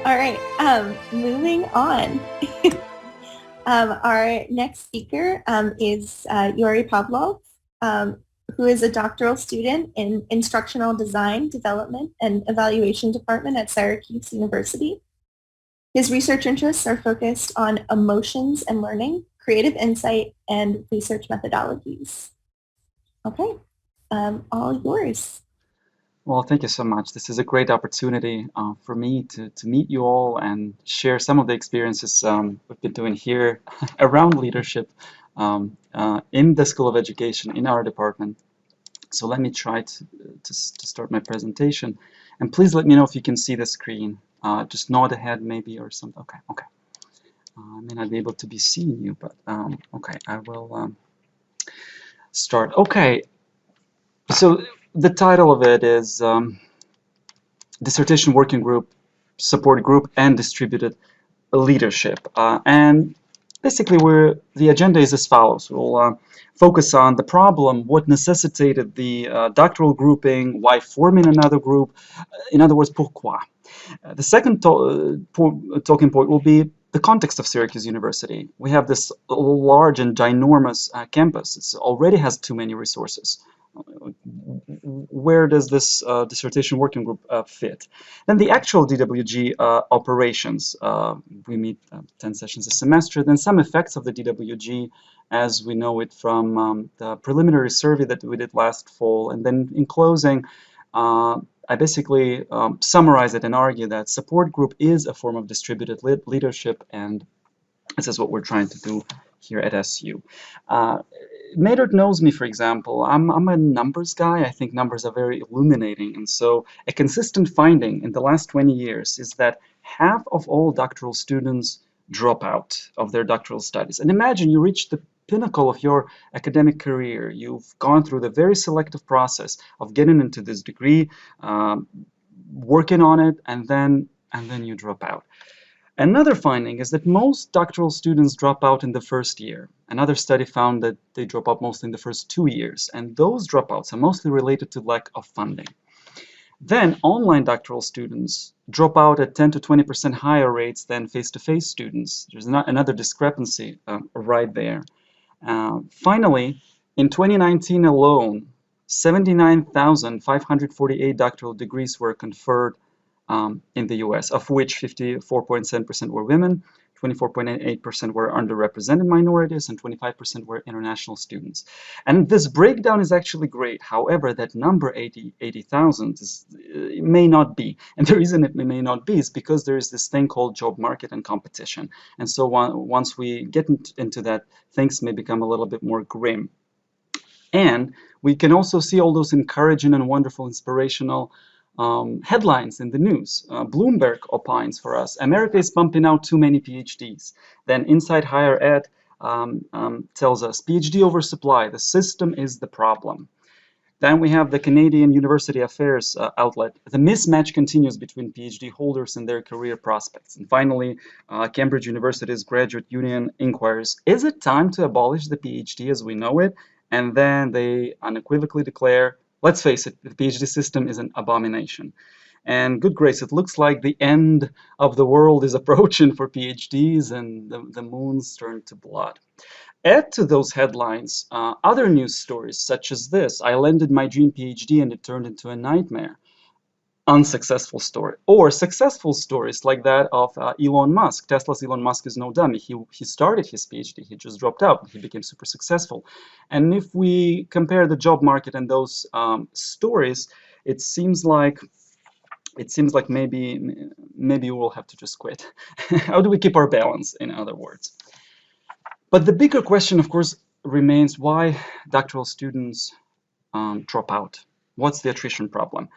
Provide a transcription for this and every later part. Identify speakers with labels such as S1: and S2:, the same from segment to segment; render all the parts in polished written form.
S1: All right, moving on. Our next speaker is Yuri Pavlov, who is a doctoral student in Instructional Design, Development, and Evaluation Department at Syracuse University. His research interests are focused on emotions and learning, creative insight, and research methodologies. Okay, all yours.
S2: Well, thank you so much. This is a great opportunity for me to meet you all and share some of the experiences we've been doing here around leadership in the School of Education in our department. So let me try to start my presentation. And please let me know if you can see the screen. Just nod ahead maybe or something. Okay, okay. I may not be able to be seeing you, but okay, I will start. Okay, so the title of it is Dissertation Working Group, Support Group, and Distributed Leadership. And basically, the agenda is as follows. We'll focus on the problem, what necessitated the doctoral grouping, why forming another group, in other words, pourquoi. The second talking point will be the context of Syracuse University. We have this large and ginormous campus. It already has too many resources. Where does this dissertation working group fit? Then the actual DWG operations. We meet 10 sessions a semester. Then some effects of the DWG as we know it from the preliminary survey that we did last fall. And then in closing, I basically summarize it and argue that support group is a form of distributed leadership, and this is what we're trying to do here at SU. Maynard knows me, for example. I'm a numbers guy. I think numbers are very illuminating. And so a consistent finding in the last 20 years is that half of all doctoral students drop out of their doctoral studies. And imagine you reach the pinnacle of your academic career. You've gone through the very selective process of getting into this degree, working on it, and then you drop out. Another finding is that most doctoral students drop out in the first year. Another study found that they drop out mostly in the first 2 years, and those dropouts are mostly related to lack of funding. Then online doctoral students drop out at 10 to 20% higher rates than face-to-face students. There's another discrepancy right there. Finally, in 2019 alone, 79,548 doctoral degrees were conferred in the US, of which 54.7% were women, 24.8% were underrepresented minorities, and 25% were international students. And this breakdown is actually great. However, that number 80,000 may not be. And the reason it may not be is because there is this thing called job market and competition. And so once we get into that, things may become a little bit more grim. And we can also see all those encouraging and wonderful, inspirational headlines in the news. Bloomberg opines for us, America is pumping out too many PhDs. Then Inside Higher Ed tells us, PhD oversupply, the system is the problem. Then we have the Canadian University Affairs outlet. The mismatch continues between PhD holders and their career prospects. And finally, Cambridge University's Graduate Union inquires, is it time to abolish the PhD as we know it? And then they unequivocally declare, let's face it, the PhD system is an abomination. And good grace, it looks like the end of the world is approaching for PhDs, and the moon's turned to blood. Add to those headlines other news stories such as this. I landed my dream PhD and it turned into a nightmare. Unsuccessful story. Or successful stories like that of Elon Musk. Tesla's Elon Musk is no dummy. He started his PhD. He just dropped out. He became super successful. And if we compare the job market and those stories, it seems like maybe we'll have to just quit. How do we keep our balance, in other words? But the bigger question, of course, remains why doctoral students drop out. What's the attrition problem?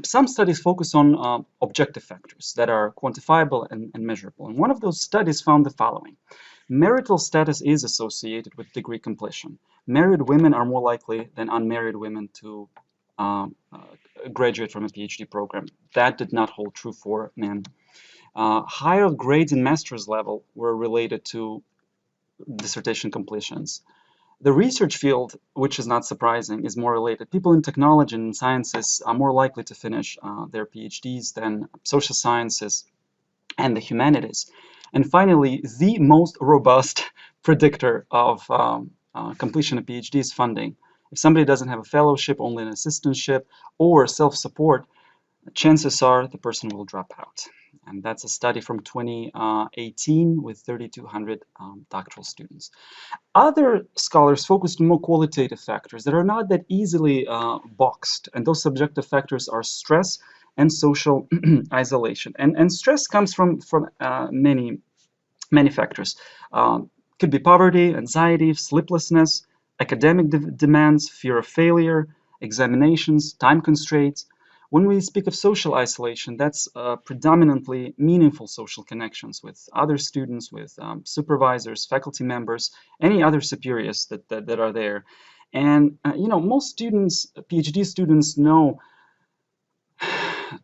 S2: Some studies focus on objective factors that are quantifiable and measurable. And one of those studies found the following. Marital status is associated with degree completion. Married women are more likely than unmarried women to graduate from a PhD program. That did not hold true for men. Higher grades in master's level were related to dissertation completions. The research field, which is not surprising, is more related. People in technology and sciences are more likely to finish their PhDs than social sciences and the humanities. And finally, the most robust predictor of completion of PhD is funding. If somebody doesn't have a fellowship, only an assistantship, or self-support, chances are the person will drop out. And that's a study from 2018 with 3,200 doctoral students. Other scholars focused on more qualitative factors that are not that easily boxed, and those subjective factors are stress and social isolation. And stress comes from many factors. Could be poverty, anxiety, sleeplessness, academic demands, fear of failure, examinations, time constraints. When we speak of social isolation, that's predominantly meaningful social connections with other students, with supervisors, faculty members, any other superiors that are there. And most students, PhD students, know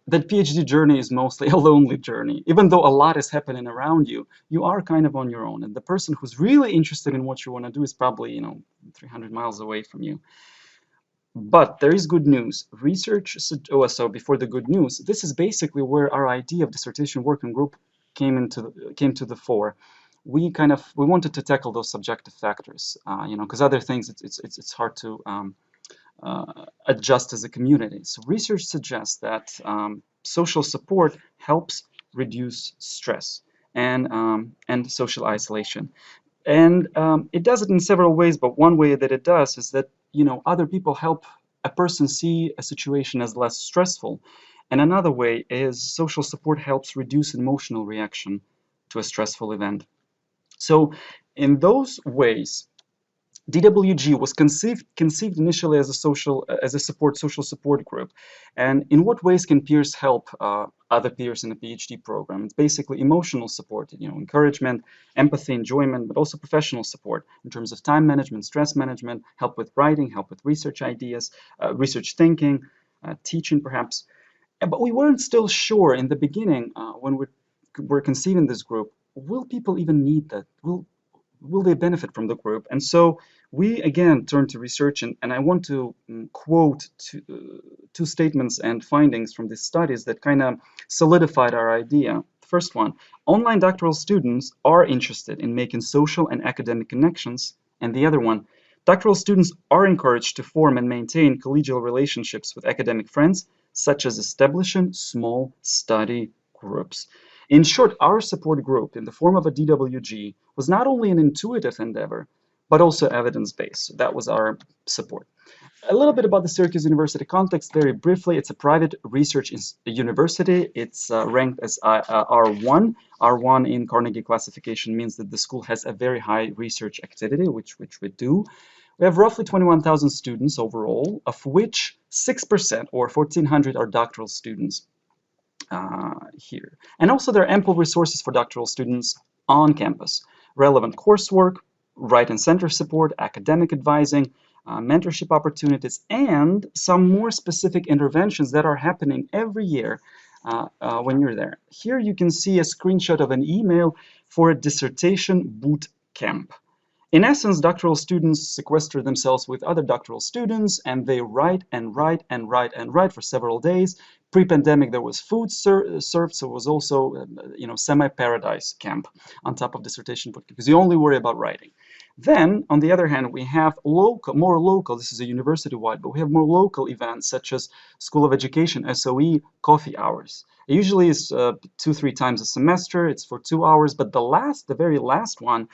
S2: that PhD journey is mostly a lonely journey. Even though a lot is happening around you, you are kind of on your own. And the person who's really interested in what you want to do is probably 300 miles away from you. But there is good news. So before the good news, this is basically where our idea of dissertation working group came to the fore. We wanted to tackle those subjective factors, because other things it's hard to adjust as a community. So research suggests that social support helps reduce stress and social isolation. And it does it in several ways, but one way that it does is that other people help a person see a situation as less stressful. And another way is social support helps reduce emotional reaction to a stressful event. So in those ways, DWG was conceived initially as a social support group. And in what ways can peers help other peers in a PhD program? It's basically emotional support, encouragement, empathy, enjoyment, but also professional support in terms of time management, stress management, help with writing, help with research ideas, research thinking, teaching perhaps. But we weren't still sure in the beginning when we're conceiving this group, will people even need that? Will they benefit from the group? And so we again turned to research, and I want to quote two statements and findings from these studies that kind of solidified our idea. The first one, online doctoral students are interested in making social and academic connections. And the other one, doctoral students are encouraged to form and maintain collegial relationships with academic friends, such as establishing small study groups. In short, our support group in the form of a DWG was not only an intuitive endeavor, but also evidence-based. So that was our support. A little bit about the Syracuse University context, very briefly. It's a private research university. It's ranked as R1. R1 in Carnegie classification means that the school has a very high research activity, which we do. We have roughly 21,000 students overall, of which 6% or 1,400 are doctoral students. Here. And also there are ample resources for doctoral students on campus. Relevant coursework, right and center support, academic advising, mentorship opportunities, and some more specific interventions that are happening every year when you're there. Here you can see a screenshot of an email for a dissertation boot camp. In essence, doctoral students sequester themselves with other doctoral students, and they write and write and write and write for several days. Pre-pandemic, there was food served, so it was also, semi-paradise camp on top of dissertation boot, because you only worry about writing. Then, on the other hand, we have more local, this is a university-wide, but we have more local events such as School of Education, SOE, coffee hours. It usually is 2-3 times a semester, it's for 2 hours, but the very last one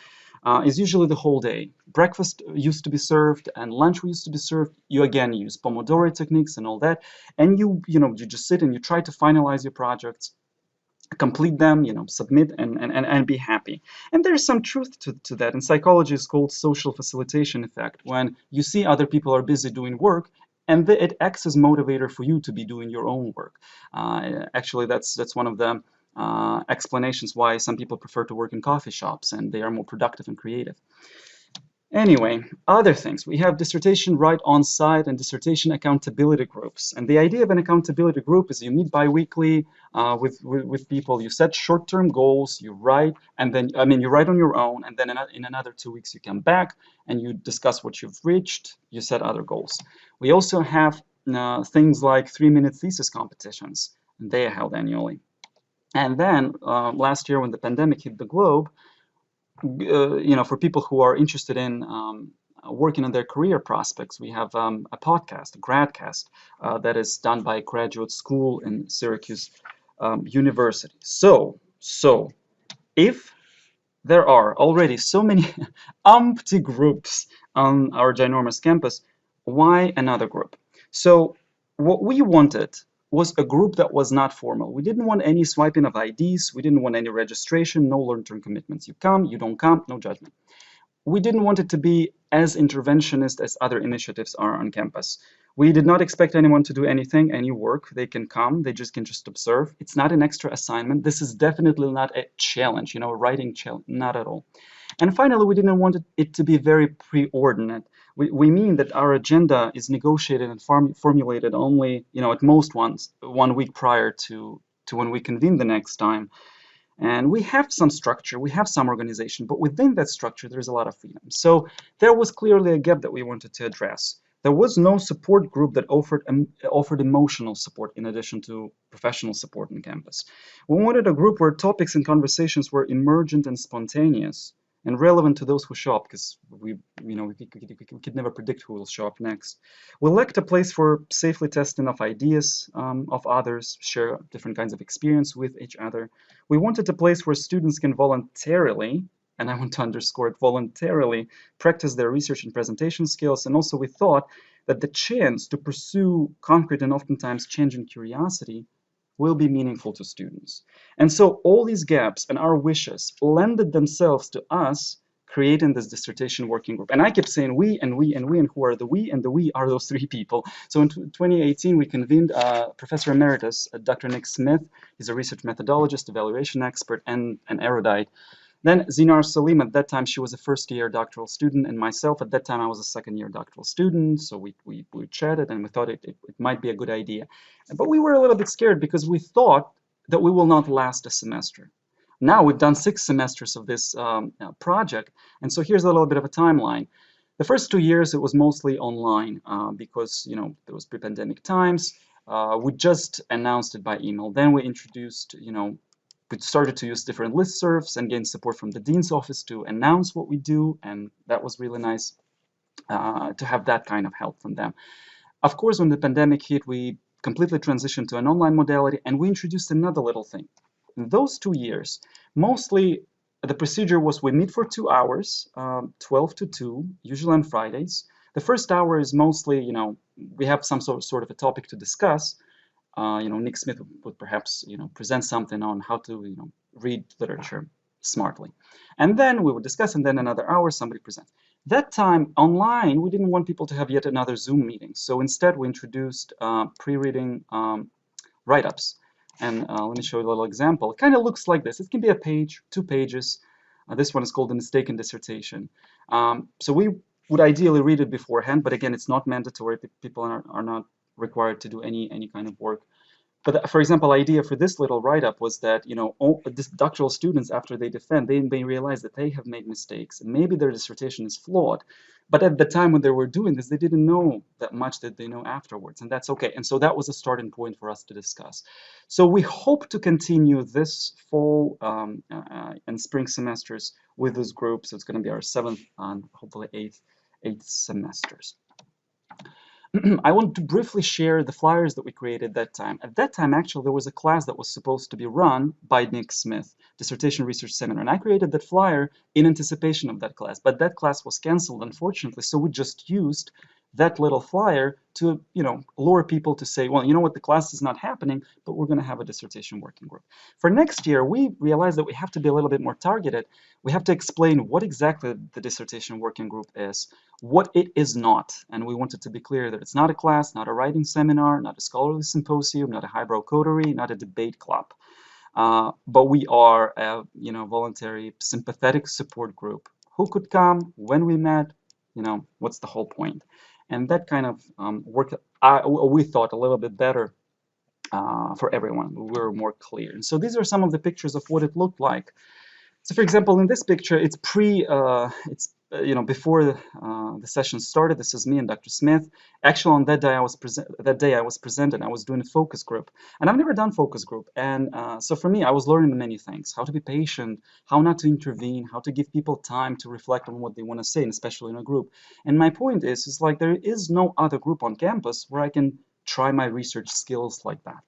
S2: is usually the whole day. Breakfast used to be served and lunch used to be served. You again use Pomodoro techniques and all that. And you just sit and you try to finalize your projects, complete them, submit and be happy. And there's some truth to that. In psychology, it's called social facilitation effect. When you see other people are busy doing work, and it acts as motivator for you to be doing your own work. Actually, that's one of the explanations why some people prefer to work in coffee shops, and they are more productive and creative. Anyway, other things. We have dissertation right on site and dissertation accountability groups. And the idea of an accountability group is you meet bi-weekly with people, you set short-term goals, you write, and then, you write on your own, and then in another 2 weeks you come back and you discuss what you've reached, you set other goals. We also have things like 3-minute thesis competitions, and they are held annually. And then last year when the pandemic hit the globe, for people who are interested in working on their career prospects, we have a podcast, a gradcast, that is done by a graduate school in Syracuse University. So if there are already so many empty groups on our ginormous campus, why another group? So what we wanted was a group that was not formal. We didn't want any swiping of IDs. We didn't want any registration, no long-term commitments. You come, you don't come, no judgment. We didn't want it to be as interventionist as other initiatives are on campus. We did not expect anyone to do anything, any work. They can come, they can just observe. It's not an extra assignment. This is definitely not a challenge, a writing challenge, not at all. And finally, we didn't want it to be very preordinate. We mean that our agenda is negotiated and formulated only, at most once, 1 week prior to when we convene the next time. And we have some structure, we have some organization, but within that structure, there's a lot of freedom. So there was clearly a gap that we wanted to address. There was no support group that offered emotional support in addition to professional support on campus. We wanted a group where topics and conversations were emergent and spontaneous and relevant to those who show up, because we could never predict who will show up next. We lacked a place for safely testing of ideas of others, share different kinds of experience with each other. We wanted a place where students can voluntarily, and I want to underscore it, voluntarily practice their research and presentation skills. And also we thought that the chance to pursue concrete and oftentimes changing curiosity will be meaningful to students. And so all these gaps and our wishes lended themselves to us creating this dissertation working group. And I kept saying we and we and we, and who are the we? And the we are those three people. So in 2018, we convened Professor Emeritus, Dr. Nick Smith. He's a research methodologist, evaluation expert, and an erudite. Then Zinar Salim, at that time, she was a first-year doctoral student, and myself, at that time, I was a second-year doctoral student. So we chatted, and we thought it might be a good idea. But we were a little bit scared because we thought that we will not last a semester. Now we've done 6 semesters of this project, and so here's a little bit of a timeline. The first 2 years, it was mostly online because, there was pre-pandemic times. We just announced it by email. Then we introduced, we started to use different listservs and gain support from the dean's office to announce what we do, and that was really nice to have that kind of help from them. Of course, when the pandemic hit, we completely transitioned to an online modality, and we introduced another little thing. In those 2 years, mostly the procedure was we meet for 2 hours, 12 to 2, usually on Fridays. The first hour is mostly, we have some sort of a topic to discuss. Nick Smith would perhaps, present something on how to, read literature smartly. And then we would discuss, and then another hour somebody presents. That time online, we didn't want people to have yet another Zoom meeting. So instead, we introduced pre-reading write-ups. And let me show you a little example. It kind of looks like this. It can be a page, 2 pages. This one is called the mistaken dissertation. So we would ideally read it beforehand, but again, it's not mandatory. People are not required to do any kind of work. But for example, idea for this little write-up was that, these doctoral students, after they defend, they may realize that they have made mistakes, and maybe their dissertation is flawed. But at the time when they were doing this, they didn't know that much that they know afterwards, and that's okay. And so that was a starting point for us to discuss. So we hope to continue this fall and spring semesters with this group. So it's going to be our 7th and hopefully 8th semesters. I want to briefly share the flyers that we created that time. At that time, actually, there was a class that was supposed to be run by Nick Smith, Dissertation Research Seminar, and I created that flyer in anticipation of that class, but that class was canceled, unfortunately, so we just used that little flyer to, lure people to say, well, you know what, the class is not happening, but we're going to have a dissertation working group. For next year, we realized that we have to be a little bit more targeted. We have to explain what exactly the dissertation working group is, what it is not. And we wanted to be clear that it's not a class, not a writing seminar, not a scholarly symposium, not a highbrow coterie, not a debate club. But we are a, voluntary, sympathetic support group. Who could come, when we met, what's the whole point? And that kind of worked, we thought, a little bit better for everyone. We were more clear. And so these are some of the pictures of what it looked like. So for example, in this picture, it's before the session started, this is me and Dr. Smith. Actually, on that day I was presented. I was doing a focus group, and I've never done focus group. And so for me, I was learning many things: how to be patient, how not to intervene, how to give people time to reflect on what they want to say, and especially in a group. And my point is like there is no other group on campus where I can try my research skills like that.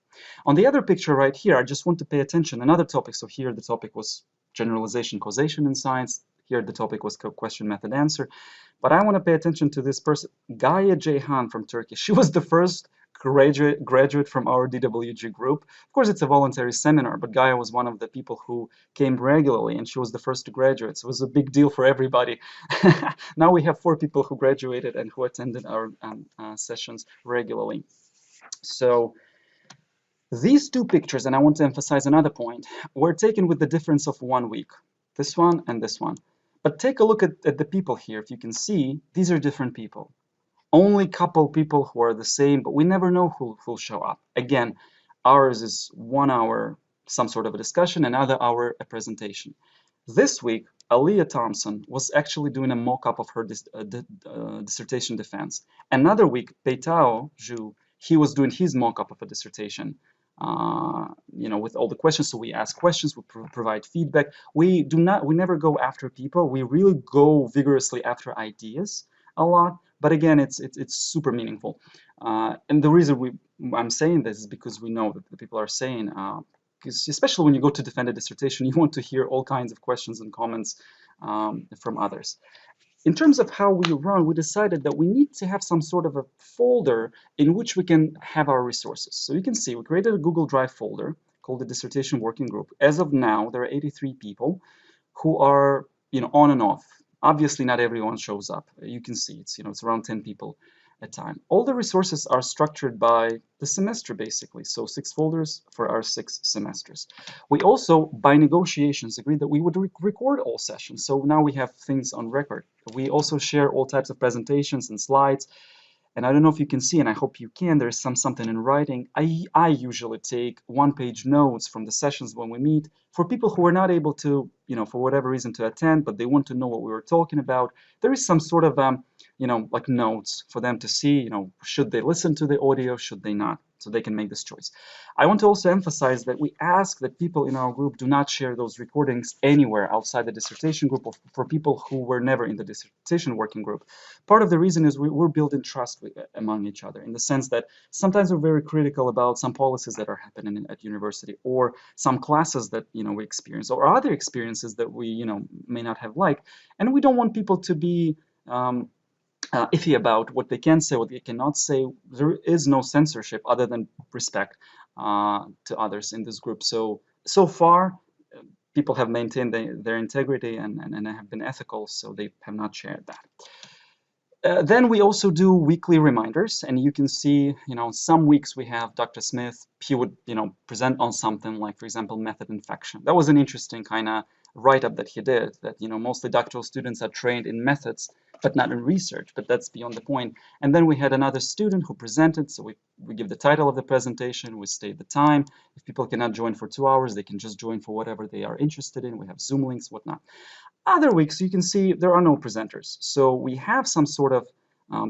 S2: On the other picture right here, I just want to pay attention. Another topic. So here the topic was generalization, causation in science. Here the topic was question, method, answer. But I want to pay attention to this person, Gaye Ceyhan from Turkey. She was the first graduate from our DWG group. Of course, it's a voluntary seminar, but Gaia was one of the people who came regularly, and she was the first to graduate. So it was a big deal for everybody. Now we have 4 people who graduated and who attended our sessions regularly. So these 2 pictures, and I want to emphasize another point, were taken with the difference of 1 week. This one and this one. But take a look at the people here. If you can see, these are different people. Only couple people who are the same, but we never know who will show up. Again, ours is 1 hour, some sort of a discussion, another hour, a presentation. This week, Aaliyah Thompson was actually doing a mock-up of her dissertation defense. Another week, Peitao Zhu, he was doing his mock-up of a dissertation. With all the questions. So we ask questions, we provide feedback. We never go after people. We really go vigorously after ideas a lot. But again, it's super meaningful. And the reason I'm saying this is because we know that the people are saying, because especially when you go to defend a dissertation, you want to hear all kinds of questions and comments from others. In terms of how we run, we decided that we need to have some sort of a folder in which we can have our resources. So you can see we created a Google Drive folder called the Dissertation Working Group. As of now, there are 83 people who are on and off. Obviously, not everyone shows up. You can see it's around 10 people at a time. All the resources are structured by the semester, basically. So 6 folders for our 6 semesters. We also, by negotiations, agreed that we would record all sessions. So now we have things on record. We also share all types of presentations and slides. And I don't know if you can see, and I hope you can, there's something in writing. I usually take 1-page notes from the sessions when we meet. For people who are not able to, for whatever reason to attend, but they want to know what we were talking about, there is some sort of, like notes for them to see, should they listen to the audio, should they not, so they can make this choice. I want to also emphasize that we ask that people in our group do not share those recordings anywhere outside the dissertation group or for people who were never in the dissertation working group. Part of the reason is we're building trust among each other, in the sense that sometimes we're very critical about some policies that are happening at university, or some classes that we experience, or other experiences that we may not have liked, and we don't want people to be iffy about what they can say, what they cannot say. There is no censorship other than respect to others in this group. So far, people have maintained their integrity and have been ethical, so they have not shared that. Then we also do weekly reminders, and you can see, some weeks we have Dr. Smith. He would, present on something like, for example, method infection. That was an interesting kind of write-up that he did, that, mostly doctoral students are trained in methods, but not in research, but that's beyond the point. And then we had another student who presented, so we give the title of the presentation, we state the time. If people cannot join for 2 hours, they can just join for whatever they are interested in. We have Zoom links, whatnot. Other weeks, you can see there are no presenters. So we have some sort of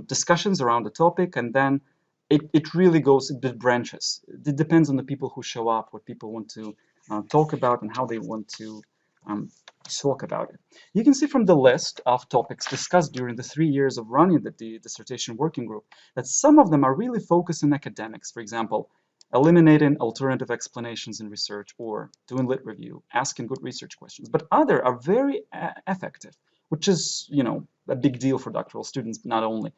S2: discussions around the topic, and then it really goes, it branches. It depends on the people who show up, what people want to talk about, and how they want to talk about it. You can see from the list of topics discussed during the 3 years of running the Dissertation Working Group that some of them are really focused on academics. For example, eliminating alternative explanations in research, or doing lit review, asking good research questions. But other are very affective, which is, a big deal for doctoral students, but not only.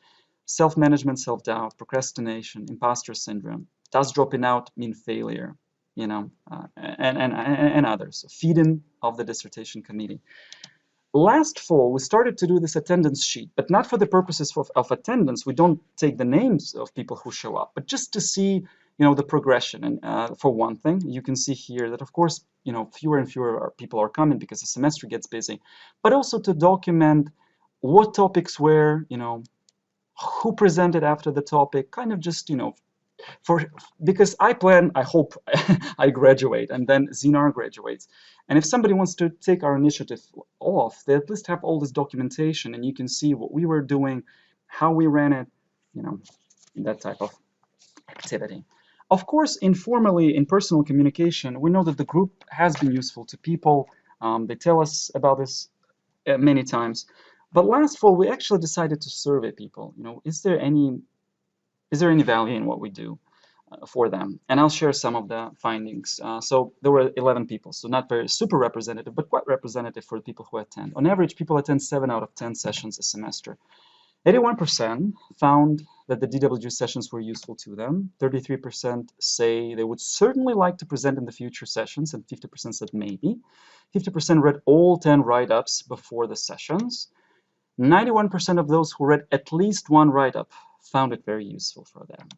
S2: Self-management, self-doubt, procrastination, imposter syndrome, does dropping out mean failure? And others. So feeding of the dissertation committee. Last fall, we started to do this attendance sheet, but not for the purposes of attendance. We don't take the names of people who show up, but just to see, the progression. And for one thing, you can see here that, of course, fewer and fewer people are coming because the semester gets busy, but also to document what topics were, who presented after the topic, kind of just, because I hope I graduate and then Zinar graduates. And if somebody wants to take our initiative off, they at least have all this documentation and you can see what we were doing, how we ran it, that type of activity. Of course, informally, in personal communication, we know that the group has been useful to people. They tell us about this many times. But last fall, we actually decided to survey people. Is there any value in what we do for them? And I'll share some of the findings. So there were 11 people, so not very super representative, but quite representative for the people who attend. On average, people attend 7 out of 10 sessions a semester. 81% found that the DWG sessions were useful to them. 33% say they would certainly like to present in the future sessions, and 50% said maybe. 50% read all 10 write-ups before the sessions. 91% of those who read at least one write-up found it very useful for them.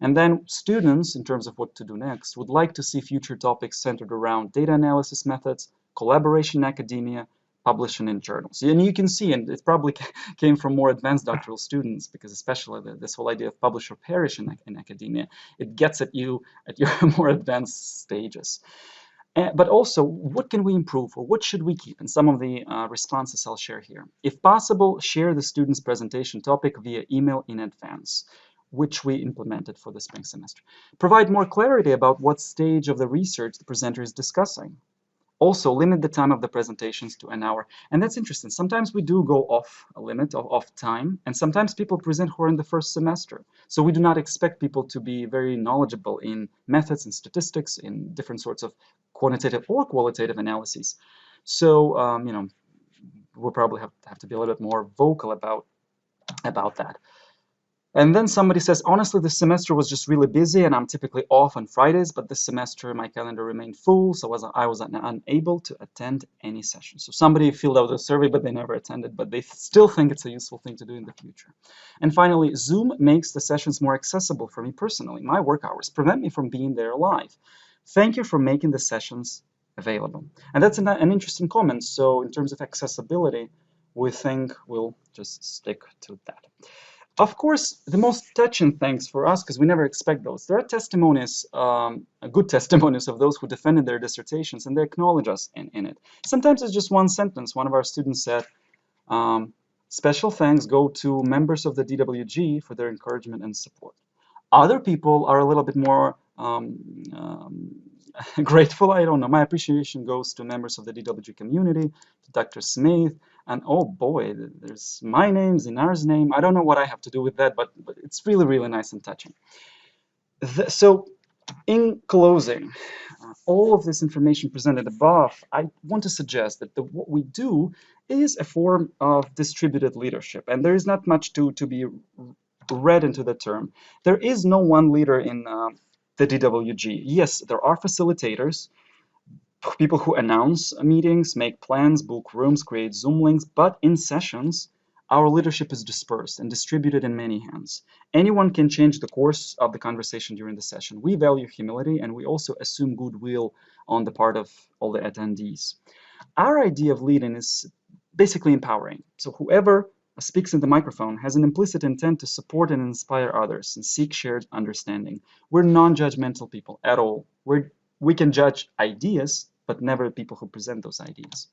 S2: And then students, in terms of what to do next, would like to see future topics centered around data analysis methods, collaboration in academia, publishing in journals. And you can see, and it probably came from more advanced doctoral students, because especially this whole idea of publish or perish in academia, it gets at you at your more advanced stages. But also, what can we improve, or what should we keep? And some of the responses I'll share here. If possible, share the student's presentation topic via email in advance, which we implemented for the spring semester. Provide more clarity about what stage of the research the presenter is discussing. Also, limit the time of the presentations to an hour. And that's interesting. Sometimes we do go off a limit of time, and sometimes people present who are in the first semester. So we do not expect people to be very knowledgeable in methods and statistics, in different sorts of quantitative or qualitative analyses. So, we'll probably have to be a little bit more vocal about that. And then somebody says, honestly, this semester was just really busy and I'm typically off on Fridays, but this semester my calendar remained full, so I was unable to attend any session. So somebody filled out a survey, but they never attended, but they still think it's a useful thing to do in the future. And finally, Zoom makes the sessions more accessible for me personally. My work hours prevent me from being there live. Thank you for making the sessions available. And that's an interesting comment. So in terms of accessibility, we think we'll just stick to that. Of course, the most touching thanks for us, because we never expect those, there are testimonies, good testimonies of those who defended their dissertations, and they acknowledge us in it. Sometimes it's just one sentence. One of our students said, special thanks go to members of the DWG for their encouragement and support. Other people are a little bit more grateful. I don't know. My appreciation goes to members of the DWG community, to Dr. Smith, and oh boy, there's my name, Zinar's name. I don't know what I have to do with that, but it's really, really nice and touching. So in closing, all of this information presented above, I want to suggest that what we do is a form of distributed leadership, and there is not much to be read into the term. There is no one leader in the DWG. Yes, there are facilitators, people who announce meetings, make plans, book rooms, create Zoom links, but in sessions, our leadership is dispersed and distributed in many hands. Anyone can change the course of the conversation during the session. We value humility, and we also assume goodwill on the part of all the attendees. Our idea of leading is basically empowering. So whoever speaks in the microphone has an implicit intent to support and inspire others and seek shared understanding. We're non-judgmental people at all. We can judge ideas, but never people who present those ideas.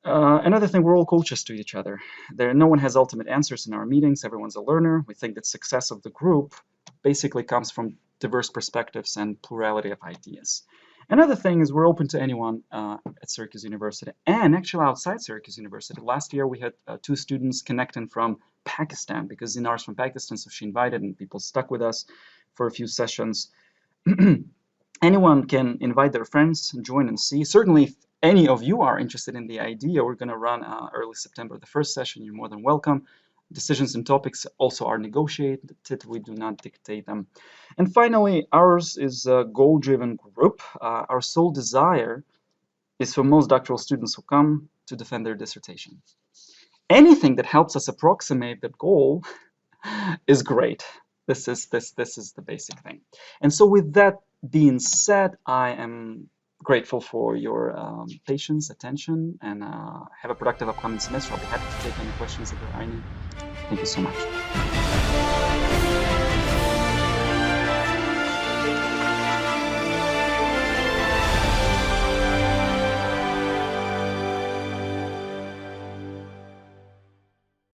S2: Another thing, we're all coaches to each other. No one has ultimate answers in our meetings. Everyone's a learner. We think that success of the group basically comes from diverse perspectives and plurality of ideas. Another thing is we're open to anyone at Syracuse University, and actually outside Syracuse University. Last year we had 2 students connecting from Pakistan, because Zinar's from Pakistan, so she invited, and people stuck with us for a few sessions. Anyone can invite their friends and join and see. Certainly, if any of you are interested in the idea, we're going to run early September, the first session. You're more than welcome. Decisions and topics also are negotiated. We do not dictate them. And finally, ours is a goal-driven group. Our sole desire is for most doctoral students who come to defend their dissertation. Anything that helps us approximate that goal is great. This is the basic thing. And so with that being said, I am grateful for your patience, attention, and have a productive upcoming semester. I'll be happy to take any questions if there are any. Thank you so much.